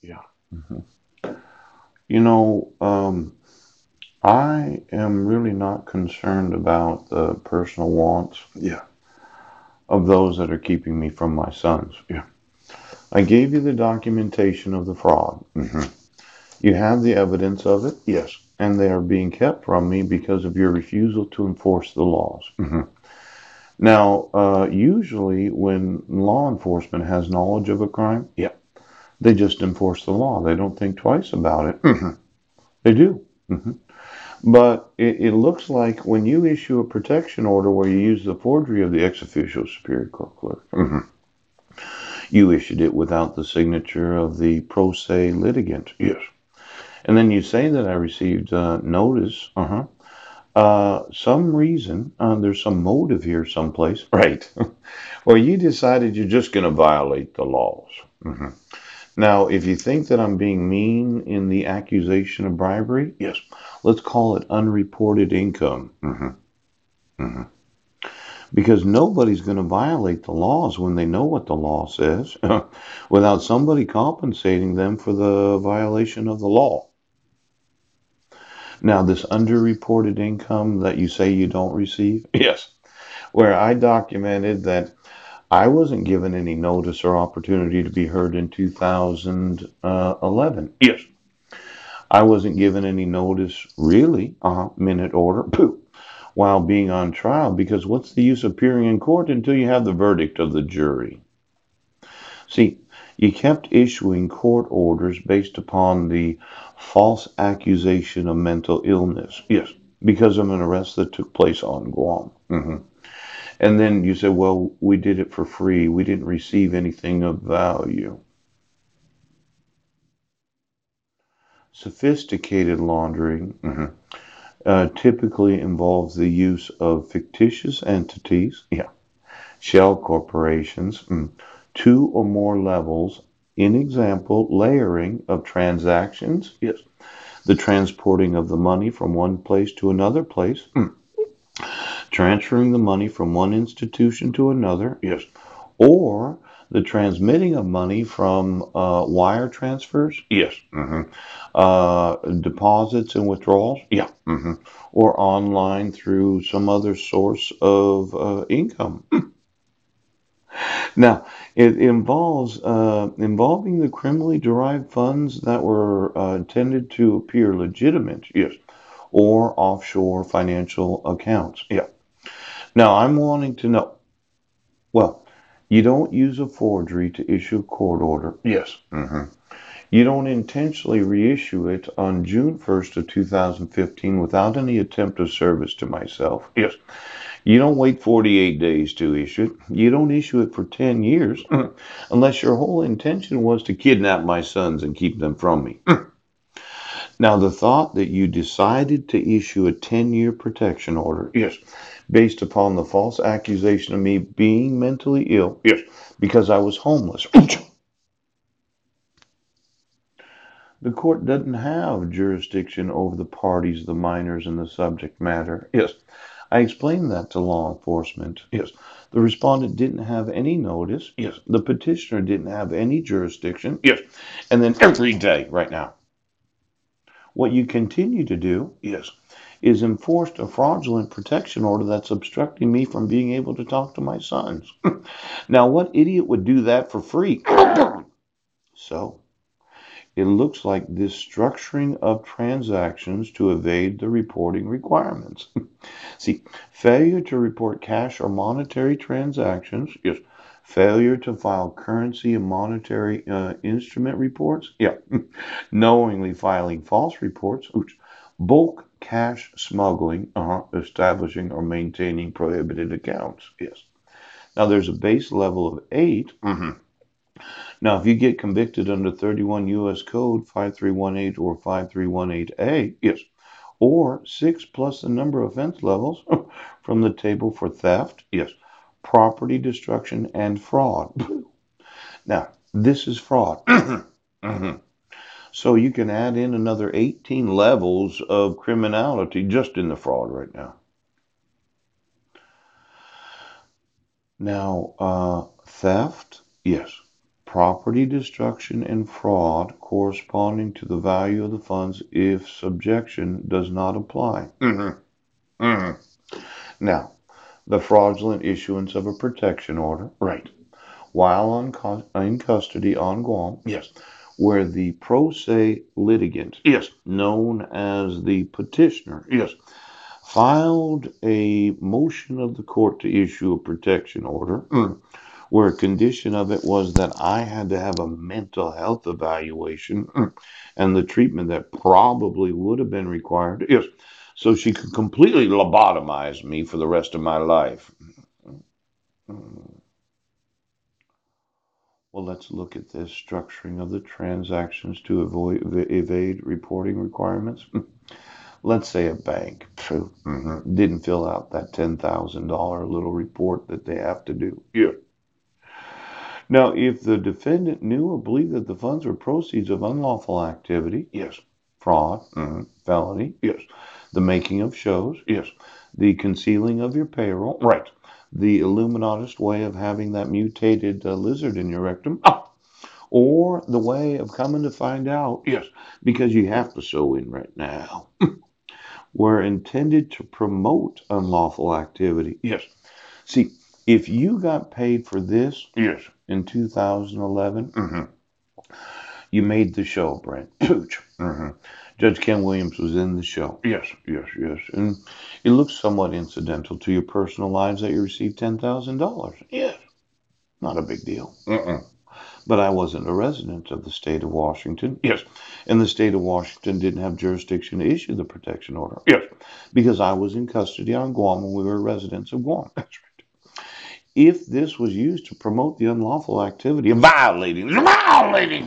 Yeah. Mhm. You know, I am really not concerned about the personal wants Yeah. of those that are keeping me from my sons. Yeah. I gave you the documentation of the fraud. Hmm. You have the evidence of it, Yes. and they are being kept from me because of your refusal to enforce the laws. Hmm. Now, usually when law enforcement has knowledge of a crime, Yeah. they just enforce the law. They don't think twice about it. Hmm. They do. Mhm. But it looks like when you issue a protection order where you use the forgery of the ex officio superior court clerk, Hmm. you issued it without the signature of the pro se litigant. Yes. And then you say that I received notice. Some reason, there's some motive here someplace, Right. or you decided you're just going to violate the laws. Hmm. Now, if you think that I'm being mean in the accusation of bribery, Yes. let's call it unreported income. Hmm. Hmm. Because nobody's going to violate the laws when they know what the law says without somebody compensating them for the violation of the law. Now, this underreported income that you say you don't receive, Yes. where I documented that I wasn't given any notice or opportunity to be heard in 2011. Yes. I wasn't given any notice, really, minute order, pooh, while being on trial, because what's the use of appearing in court until you have the verdict of the jury? See, you kept issuing court orders based upon the false accusation of mental illness Yes. because of an arrest that took place on Guam. Hmm. And then you said, well, we did it for free. We didn't receive anything of value. Sophisticated laundering Hmm. typically involves the use of fictitious entities, Yeah. shell corporations, two or more levels, in example, layering of transactions, Yes. the transporting of the money from one place to another place, transferring the money from one institution to another, Yes. or the transmitting of money from wire transfers, Yes. Hmm. deposits and withdrawals, Yeah. Hmm. or online through some other source of income. Now, it involves involving the criminally derived funds that were intended to appear legitimate, Yes. or offshore financial accounts. Yeah. Now, I'm wanting to know. Well, you don't use a forgery to issue a court order. Yes. Hmm. You don't intentionally reissue it on June 1st of 2015 without any attempt of service to myself. Yes. You don't wait 48 days to issue it. You don't issue it for 10 years unless your whole intention was to kidnap my sons and keep them from me. Now, the thought that you decided to issue a 10-year protection order Yes. based upon the false accusation of me being mentally ill Yes. because I was homeless. The court doesn't have jurisdiction over the parties, the minors, and the subject matter. Yes. I explained that to law enforcement. Yes. The respondent didn't have any notice. Yes. The petitioner didn't have any jurisdiction. Yes. And then every day, right now, what you continue to do Yes. is enforce a fraudulent protection order that's obstructing me from being able to talk to my sons. Now, what idiot would do that for free? So, it looks like this structuring of transactions to evade the reporting requirements. See, failure to report cash or monetary transactions, Yes. failure to file currency and monetary instrument reports, yeah, knowingly filing false reports, oops, bulk cash smuggling, establishing or maintaining prohibited accounts. Yes. Now, there's a base level of 8. Hmm. Now, if you get convicted under 31 U.S. Code 5318 or 5318A, Yes. or 6 plus the number of offense levels from the table for theft, Yes. property destruction, and fraud. Now, this is fraud. Hmm. Hmm. So you can add in another 18 levels of criminality just in the fraud right now. Now, theft, Yes. property destruction and fraud corresponding to the value of the funds if subjection does not apply. Now, the fraudulent issuance of a protection order, right, while in custody on Guam, yes, where the pro se litigant, yes, known as the petitioner, yes, filed a motion of the court to issue a protection order, where a condition of it was that I had to have a mental health evaluation and the treatment that probably would have been required, yes, so she could completely lobotomize me for the rest of my life. Well, let's look at this structuring of the transactions to evade reporting requirements. Let's say a bank didn't fill out that $10,000 little report that they have to do. Yeah. Now, if the defendant knew or believed that the funds were proceeds of unlawful activity, yes, fraud, felony, yes, the making of shows, yes, the concealing of your payroll, right, the Illuminatist way of having that mutated lizard in your rectum, or the way of coming to find out, yes, because you have to sew in right now, were intended to promote unlawful activity. Yes. See, if you got paid for this, yes, in 2011, you made the show, Brent. Pooch. Judge Ken Williams was in the show. Yes, yes, yes. And it looks somewhat incidental to your personal lives that you received $10,000. Yes. Not a big deal. But I wasn't a resident of the state of Washington. Yes. And the state of Washington didn't have jurisdiction to issue the protection order. Yes. Because I was in custody on Guam and we were residents of Guam. That's right. If this was used to promote the unlawful activity of violating